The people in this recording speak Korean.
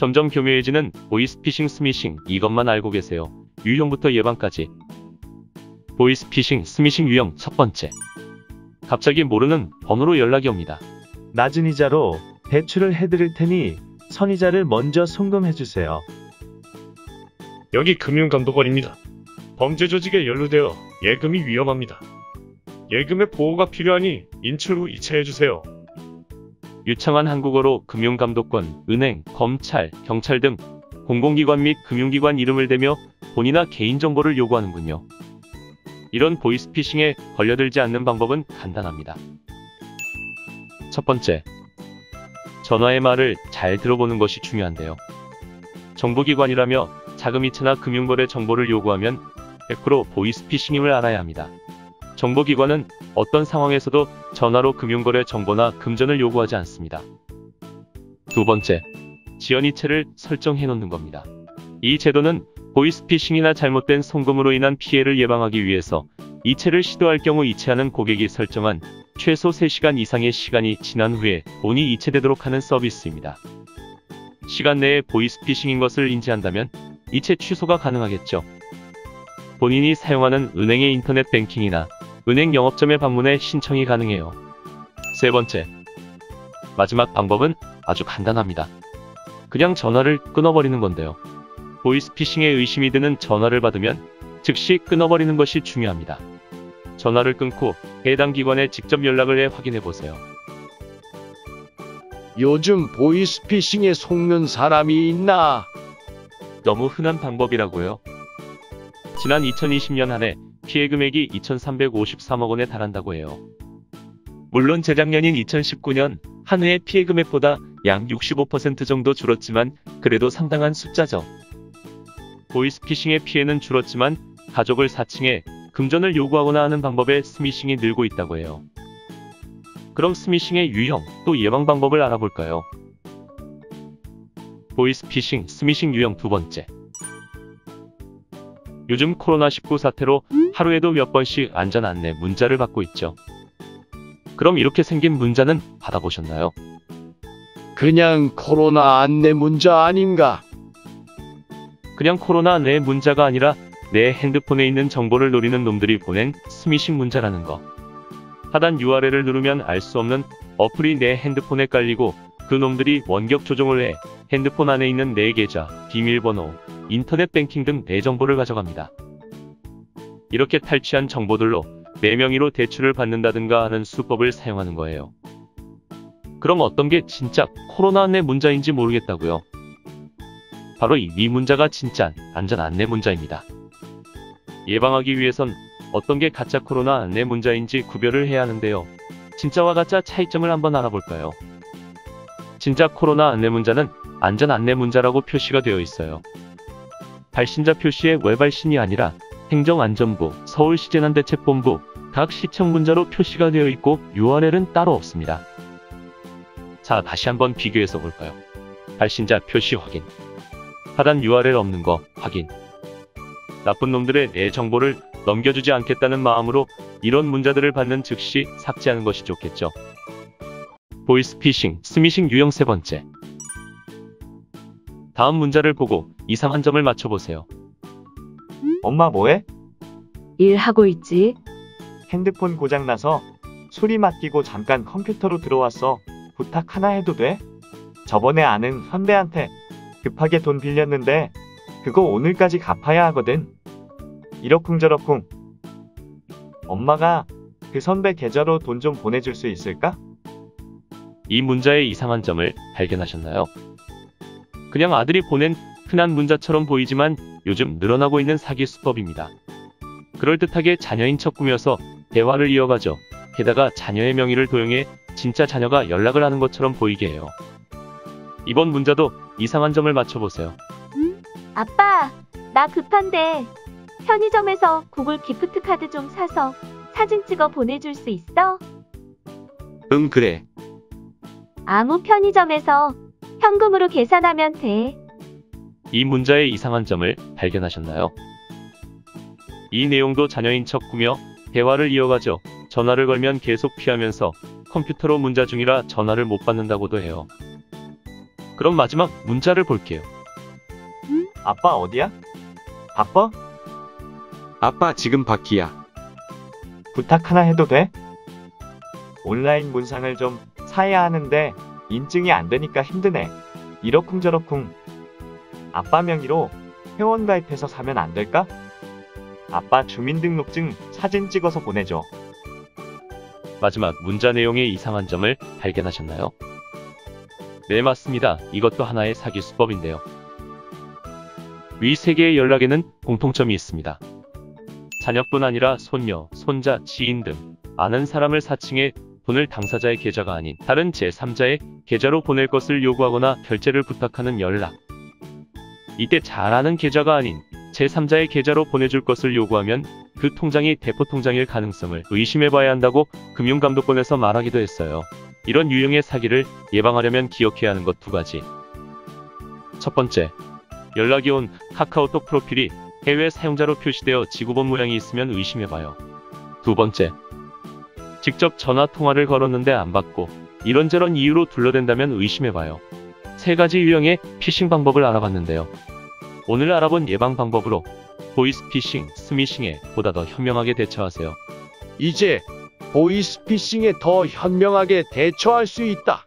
점점 교묘해지는 보이스피싱 스미싱, 이것만 알고 계세요. 유형부터 예방까지. 보이스피싱 스미싱 유형 첫 번째. 갑자기 모르는 번호로 연락이 옵니다. 낮은 이자로 대출을 해드릴 테니 선이자를 먼저 송금해주세요. 여기 금융감독원입니다. 범죄 조직에 연루되어 예금이 위험합니다. 예금의 보호가 필요하니 인출 후 이체해주세요. 유창한 한국어로 금융감독권, 은행, 검찰, 경찰 등 공공기관 및 금융기관 이름을 대며 본인이나 개인정보를 요구하는군요. 이런 보이스피싱에 걸려들지 않는 방법은 간단합니다. 첫 번째, 전화의 말을 잘 들어보는 것이 중요한데요. 정보기관이라며 자금이체나 금융거래 정보를 요구하면 100% 보이스피싱임을 알아야 합니다. 정보기관은 어떤 상황에서도 전화로 금융거래 정보나 금전을 요구하지 않습니다. 두 번째, 지연이체를 설정해 놓는 겁니다. 이 제도는 보이스피싱이나 잘못된 송금으로 인한 피해를 예방하기 위해서 이체를 시도할 경우 이체하는 고객이 설정한 최소 3시간 이상의 시간이 지난 후에 돈이 이체되도록 하는 서비스입니다. 시간 내에 보이스피싱인 것을 인지한다면 이체 취소가 가능하겠죠. 본인이 사용하는 은행의 인터넷 뱅킹이나 은행 영업점에 방문해 신청이 가능해요. 세 번째, 마지막 방법은 아주 간단합니다. 그냥 전화를 끊어버리는 건데요. 보이스피싱에 의심이 드는 전화를 받으면 즉시 끊어버리는 것이 중요합니다. 전화를 끊고 해당 기관에 직접 연락을 해 확인해보세요. 요즘 보이스피싱에 속는 사람이 있나? 너무 흔한 방법이라고요. 지난 2020년 한 해 피해 금액이 2,353억 원에 달한다고 해요. 물론 재작년인 2019년 한 해의 피해 금액보다 약 65% 정도 줄었지만 그래도 상당한 숫자죠. 보이스피싱의 피해는 줄었지만 가족을 사칭해 금전을 요구하거나 하는 방법에 스미싱이 늘고 있다고 해요. 그럼 스미싱의 유형 또 예방 방법을 알아볼까요? 보이스피싱 스미싱 유형 두 번째. 요즘 코로나19 사태로 하루에도 몇 번씩 안전 안내 문자를 받고 있죠. 그럼 이렇게 생긴 문자는 받아보셨나요? 그냥 코로나 안내 문자 아닌가? 그냥 코로나 내 문자가 아니라 내 핸드폰에 있는 정보를 노리는 놈들이 보낸 스미싱 문자라는 거. 하단 URL을 누르면 알 수 없는 어플이 내 핸드폰에 깔리고 그 놈들이 원격 조종을 해 핸드폰 안에 있는 내 계좌, 비밀번호, 인터넷 뱅킹 등 내 정보를 가져갑니다. 이렇게 탈취한 정보들로 내 명의로 대출을 받는다든가 하는 수법을 사용하는 거예요. 그럼 어떤 게 진짜 코로나 안내 문자인지 모르겠다고요? 바로 이 문자가 진짜 안전 안내 문자입니다. 예방하기 위해선 어떤 게 가짜 코로나 안내 문자인지 구별을 해야 하는데요. 진짜와 가짜 차이점을 한번 알아볼까요? 진짜 코로나 안내 문자는 안전 안내 문자라고 표시가 되어 있어요. 발신자 표시에 외발신이 아니라 행정안전부, 서울시재난대책본부, 각 시청 문자로 표시가 되어 있고 URL은 따로 없습니다. 자, 다시 한번 비교해서 볼까요? 발신자 표시 확인. 하단 URL 없는 거 확인. 나쁜 놈들의 내 정보를 넘겨주지 않겠다는 마음으로 이런 문자들을 받는 즉시 삭제하는 것이 좋겠죠. 보이스피싱, 스미싱 유형 세 번째. 다음 문자를 보고 이상한 점을 맞춰보세요. 엄마 뭐해? 일하고 있지? 핸드폰 고장나서 수리 맡기고 잠깐 컴퓨터로 들어왔어. 부탁 하나 해도 돼? 저번에 아는 선배한테 급하게 돈 빌렸는데 그거 오늘까지 갚아야 하거든. 이러쿵저러쿵. 엄마가 그 선배 계좌로 돈 좀 보내줄 수 있을까? 이 문자의 이상한 점을 발견하셨나요? 그냥 아들이 보낸 흔한 문자처럼 보이지만 요즘 늘어나고 있는 사기 수법입니다. 그럴듯하게 자녀인 척 꾸며서 대화를 이어가죠. 게다가 자녀의 명의를 도용해 진짜 자녀가 연락을 하는 것처럼 보이게 해요. 이번 문자도 이상한 점을 맞춰보세요. 아빠, 나 급한데 편의점에서 구글 기프트 카드 좀 사서 사진 찍어 보내줄 수 있어? 응, 그래. 아무 편의점에서 현금으로 계산하면 돼. 이 문자의 이상한 점을 발견하셨나요? 이 내용도 자녀인 척 꾸며 대화를 이어가죠. 전화를 걸면 계속 피하면서 컴퓨터로 문자 중이라 전화를 못 받는다고도 해요. 그럼 마지막 문자를 볼게요. 아빠 어디야? 바빠? 아빠 지금 밖이야. 부탁 하나 해도 돼? 온라인 문상을 좀 사야 하는데 인증이 안 되니까 힘드네. 이러쿵저러쿵. 아빠 명의로 회원 가입해서 사면 안 될까? 아빠 주민등록증 사진 찍어서 보내줘. 마지막 문자 내용에 이상한 점을 발견하셨나요? 네, 맞습니다. 이것도 하나의 사기 수법인데요. 위 세 개의 연락에는 공통점이 있습니다. 자녀뿐 아니라 손녀, 손자, 지인 등 아는 사람을 사칭해 돈을 당사자의 계좌가 아닌 다른 제3자의 계좌로 보낼 것을 요구하거나 결제를 부탁하는 연락. 이때 잘 아는 계좌가 아닌 제3자의 계좌로 보내줄 것을 요구하면 그 통장이 대포통장일 가능성을 의심해봐야 한다고 금융감독원에서 말하기도 했어요. 이런 유형의 사기를 예방하려면 기억해야 하는 것 두 가지. 첫 번째, 연락이 온 카카오톡 프로필이 해외 사용자로 표시되어 지구본 모양이 있으면 의심해봐요. 두 번째, 직접 전화 통화를 걸었는데 안 받고 이런저런 이유로 둘러댄다면 의심해봐요. 세 가지 유형의 피싱 방법을 알아봤는데요. 오늘 알아본 예방 방법으로 보이스피싱, 스미싱에 보다 더 현명하게 대처하세요. 이제 보이스피싱에 더 현명하게 대처할 수 있다.